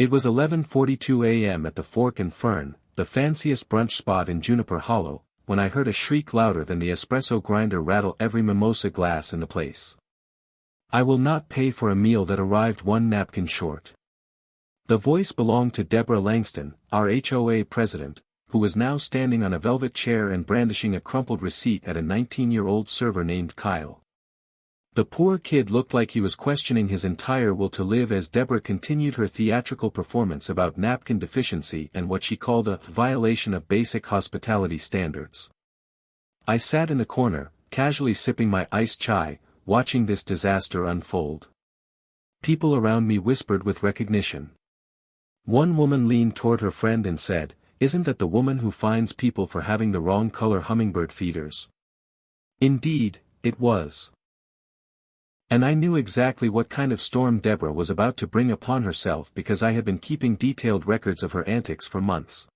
It was 11:42 a.m. at the Fork and Fern, the fanciest brunch spot in Juniper Hollow, when I heard a shriek louder than the espresso grinder rattle every mimosa glass in the place. I will not pay for a meal that arrived one napkin short. The voice belonged to Deborah Langston, our HOA president, who was now standing on a velvet chair and brandishing a crumpled receipt at a 19-year-old server named Kyle. The poor kid looked like he was questioning his entire will to live as Deborah continued her theatrical performance about napkin deficiency and what she called a violation of basic hospitality standards. I sat in the corner, casually sipping my iced chai, watching this disaster unfold. People around me whispered with recognition. One woman leaned toward her friend and said, "Isn't that the woman who fines people for having the wrong color hummingbird feeders?" Indeed, it was. And I knew exactly what kind of storm Deborah was about to bring upon herself because I had been keeping detailed records of her antics for months.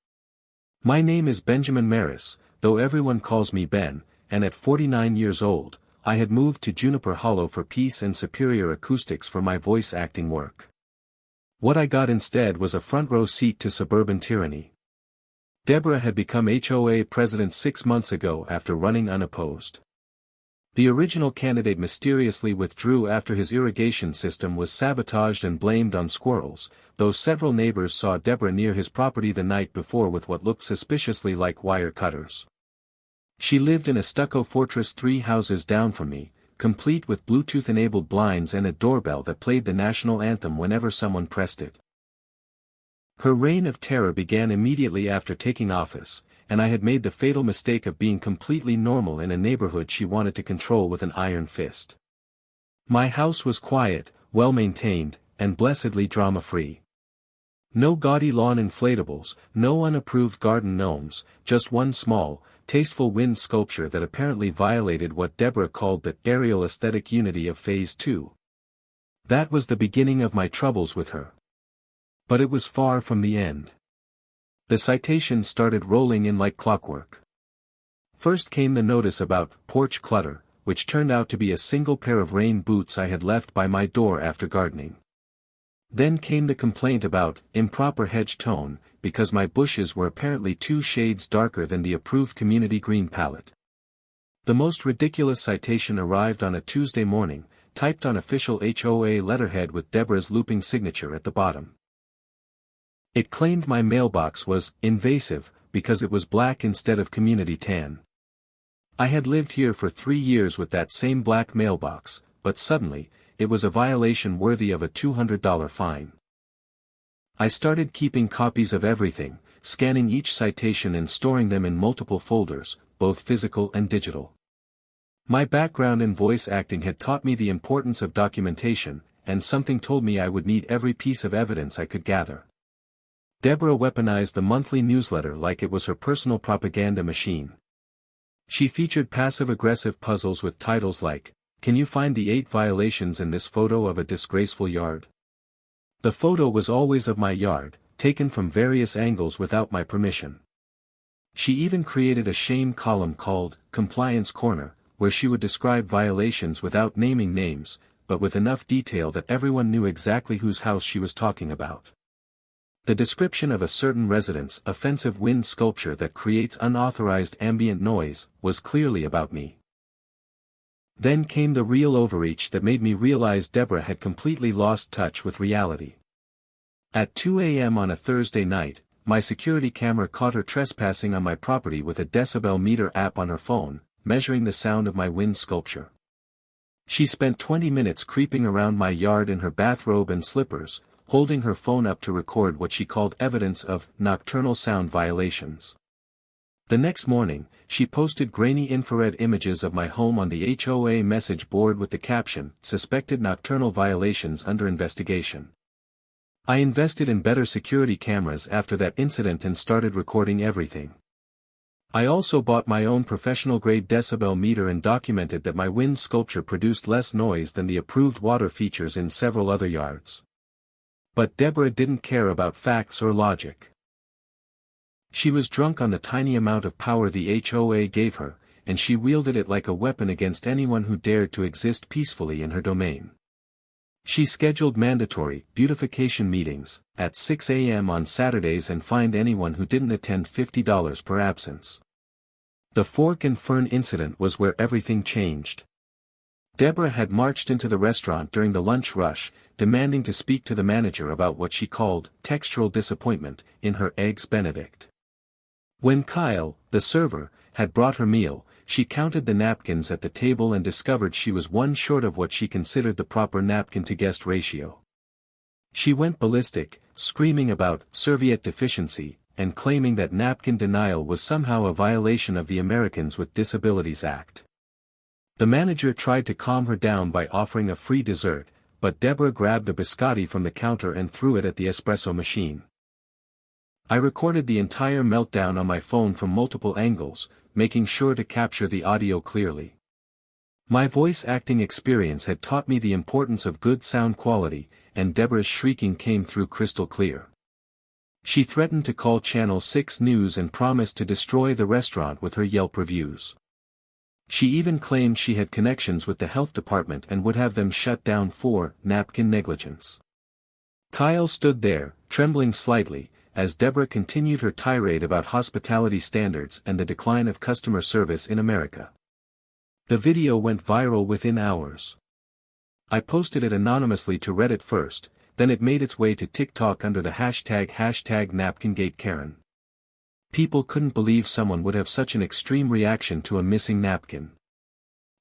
My name is Benjamin Maris, though everyone calls me Ben, and at 49 years old, I had moved to Juniper Hollow for peace and superior acoustics for my voice acting work. What I got instead was a front-row seat to suburban tyranny. Deborah had become HOA president 6 months ago after running unopposed. The original candidate mysteriously withdrew after his irrigation system was sabotaged and blamed on squirrels, though several neighbors saw Deborah near his property the night before with what looked suspiciously like wire cutters. She lived in a stucco fortress 3 houses down from me, complete with Bluetooth-enabled blinds and a doorbell that played the national anthem whenever someone pressed it. Her reign of terror began immediately after taking office, and I had made the fatal mistake of being completely normal in a neighborhood she wanted to control with an iron fist. My house was quiet, well-maintained, and blessedly drama-free. No gaudy lawn inflatables, no unapproved garden gnomes, just one small, tasteful wind sculpture that apparently violated what Deborah called the aerial aesthetic unity of Phase 2. That was the beginning of my troubles with her. But it was far from the end. The citations started rolling in like clockwork. First came the notice about porch clutter, which turned out to be a single pair of rain boots I had left by my door after gardening. Then came the complaint about improper hedge tone, because my bushes were apparently 2 shades darker than the approved community green palette. The most ridiculous citation arrived on a Tuesday morning, typed on official HOA letterhead with Deborah's looping signature at the bottom. It claimed my mailbox was invasive because it was black instead of community tan. I had lived here for 3 years with that same black mailbox, but suddenly, it was a violation worthy of a $200 fine. I started keeping copies of everything, scanning each citation and storing them in multiple folders, both physical and digital. My background in voice acting had taught me the importance of documentation, and something told me I would need every piece of evidence I could gather. Deborah weaponized the monthly newsletter like it was her personal propaganda machine. She featured passive-aggressive puzzles with titles like, "Can you find the 8 violations in this photo of a disgraceful yard?" The photo was always of my yard, taken from various angles without my permission. She even created a shame column called Compliance Corner, where she would describe violations without naming names, but with enough detail that everyone knew exactly whose house she was talking about. The description of a certain resident's offensive wind sculpture that creates unauthorized ambient noise was clearly about me. Then came the real overreach that made me realize Deborah had completely lost touch with reality. At 2 a.m. on a Thursday night, my security camera caught her trespassing on my property with a decibel meter app on her phone, measuring the sound of my wind sculpture. She spent 20 minutes creeping around my yard in her bathrobe and slippers, holding her phone up to record what she called evidence of nocturnal sound violations. The next morning, she posted grainy infrared images of my home on the HOA message board with the caption, "Suspected nocturnal violations under investigation." I invested in better security cameras after that incident and started recording everything. I also bought my own professional-grade decibel meter and documented that my wind sculpture produced less noise than the approved water features in several other yards. But Deborah didn't care about facts or logic. She was drunk on the tiny amount of power the HOA gave her, and she wielded it like a weapon against anyone who dared to exist peacefully in her domain. She scheduled mandatory beautification meetings at 6 a.m. on Saturdays and fined anyone who didn't attend $50 per absence. The Fork and Fern incident was where everything changed. Deborah had marched into the restaurant during the lunch rush, demanding to speak to the manager about what she called textural disappointment in her Eggs Benedict. When Kyle, the server, had brought her meal, she counted the napkins at the table and discovered she was one short of what she considered the proper napkin-to-guest ratio. She went ballistic, screaming about serviette deficiency, and claiming that napkin denial was somehow a violation of the Americans with Disabilities Act. The manager tried to calm her down by offering a free dessert, but Deborah grabbed a biscotti from the counter and threw it at the espresso machine. I recorded the entire meltdown on my phone from multiple angles, making sure to capture the audio clearly. My voice acting experience had taught me the importance of good sound quality, and Deborah's shrieking came through crystal clear. She threatened to call Channel 6 News and promised to destroy the restaurant with her Yelp reviews. She even claimed she had connections with the health department and would have them shut down for napkin negligence. Kyle stood there, trembling slightly, as Deborah continued her tirade about hospitality standards and the decline of customer service in America. The video went viral within hours. I posted it anonymously to Reddit first, then it made its way to TikTok under the hashtag #NapkinGateKaren. People couldn't believe someone would have such an extreme reaction to a missing napkin.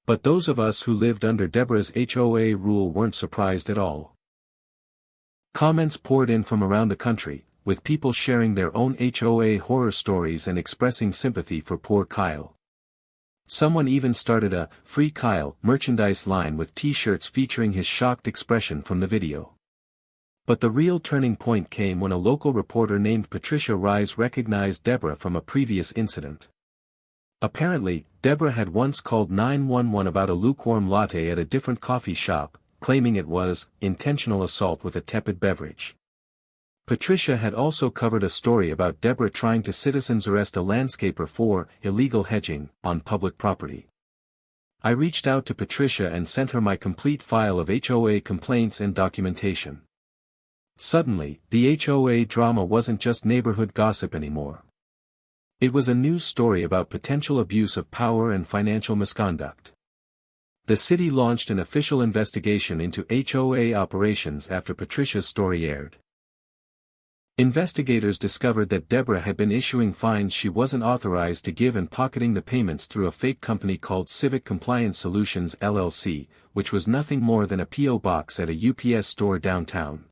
But those of us who lived under Deborah's HOA rule weren't surprised at all. Comments poured in from around the country, with people sharing their own HOA horror stories and expressing sympathy for poor Kyle. Someone even started a "Free Kyle" merchandise line with t-shirts featuring his shocked expression from the video. But the real turning point came when a local reporter named Patricia Rise recognized Deborah from a previous incident. Apparently, Deborah had once called 911 about a lukewarm latte at a different coffee shop, claiming it was intentional assault with a tepid beverage. Patricia had also covered a story about Deborah trying to citizens arrest a landscaper for illegal hedging on public property. I reached out to Patricia and sent her my complete file of HOA complaints and documentation. Suddenly, the HOA drama wasn't just neighborhood gossip anymore. It was a news story about potential abuse of power and financial misconduct. The city launched an official investigation into HOA operations after Patricia's story aired. Investigators discovered that Deborah had been issuing fines she wasn't authorized to give and pocketing the payments through a fake company called Civic Compliance Solutions LLC, which was nothing more than a P.O. box at a UPS store downtown.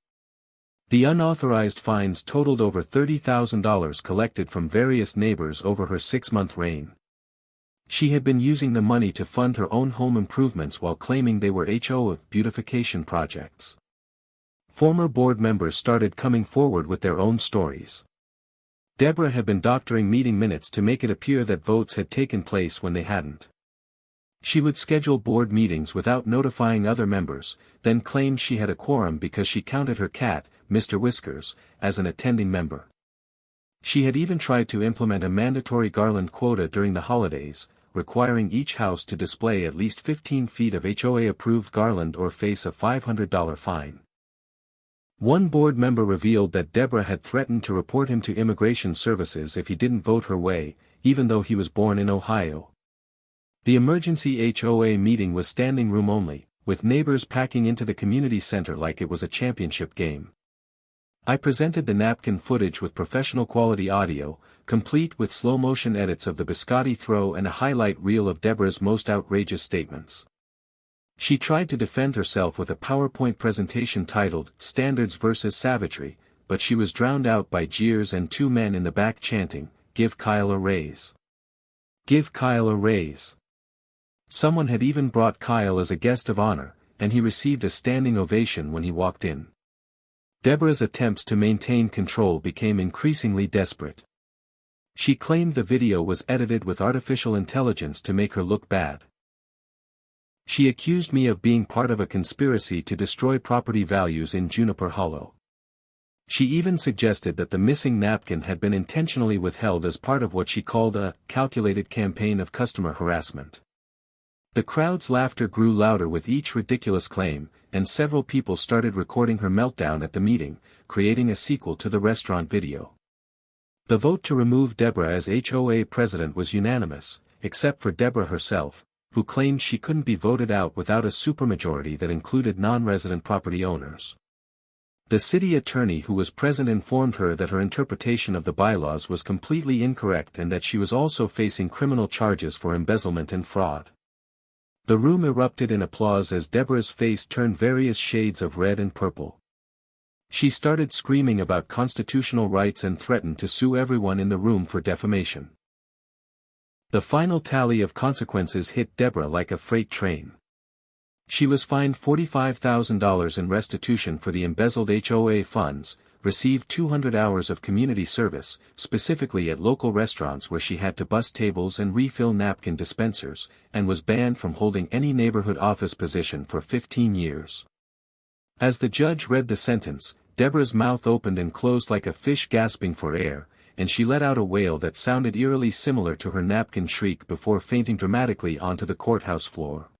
The unauthorized fines totaled over $30,000 collected from various neighbors over her 6-month reign. She had been using the money to fund her own home improvements while claiming they were HOA beautification projects. Former board members started coming forward with their own stories. Deborah had been doctoring meeting minutes to make it appear that votes had taken place when they hadn't. She would schedule board meetings without notifying other members, then claimed she had a quorum because she counted her cat, Mr. Whiskers, as an attending member. She had even tried to implement a mandatory garland quota during the holidays, requiring each house to display at least 15 feet of HOA-approved garland or face a $500 fine. One board member revealed that Deborah had threatened to report him to Immigration Services if he didn't vote her way, even though he was born in Ohio. The emergency HOA meeting was standing room only, with neighbors packing into the community center like it was a championship game. I presented the napkin footage with professional quality audio, complete with slow-motion edits of the biscotti throw and a highlight reel of Deborah's most outrageous statements. She tried to defend herself with a PowerPoint presentation titled "Standards versus Savagery," but she was drowned out by jeers and two men in the back chanting, "Give Kyle a raise. Give Kyle a raise." Someone had even brought Kyle as a guest of honor, and he received a standing ovation when he walked in. Deborah's attempts to maintain control became increasingly desperate. She claimed the video was edited with artificial intelligence to make her look bad. She accused me of being part of a conspiracy to destroy property values in Juniper Hollow. She even suggested that the missing napkin had been intentionally withheld as part of what she called a calculated campaign of customer harassment. The crowd's laughter grew louder with each ridiculous claim, and several people started recording her meltdown at the meeting, creating a sequel to the restaurant video. The vote to remove Deborah as HOA president was unanimous, except for Deborah herself, who claimed she couldn't be voted out without a supermajority that included non-resident property owners. The city attorney who was present informed her that her interpretation of the bylaws was completely incorrect and that she was also facing criminal charges for embezzlement and fraud. The room erupted in applause as Deborah's face turned various shades of red and purple. She started screaming about constitutional rights and threatened to sue everyone in the room for defamation. The final tally of consequences hit Deborah like a freight train. She was fined $45,000 in restitution for the embezzled HOA funds, received 200 hours of community service, specifically at local restaurants where she had to bus tables and refill napkin dispensers, and was banned from holding any neighborhood office position for 15 years. As the judge read the sentence, Deborah's mouth opened and closed like a fish gasping for air, and she let out a wail that sounded eerily similar to her napkin shriek before fainting dramatically onto the courthouse floor.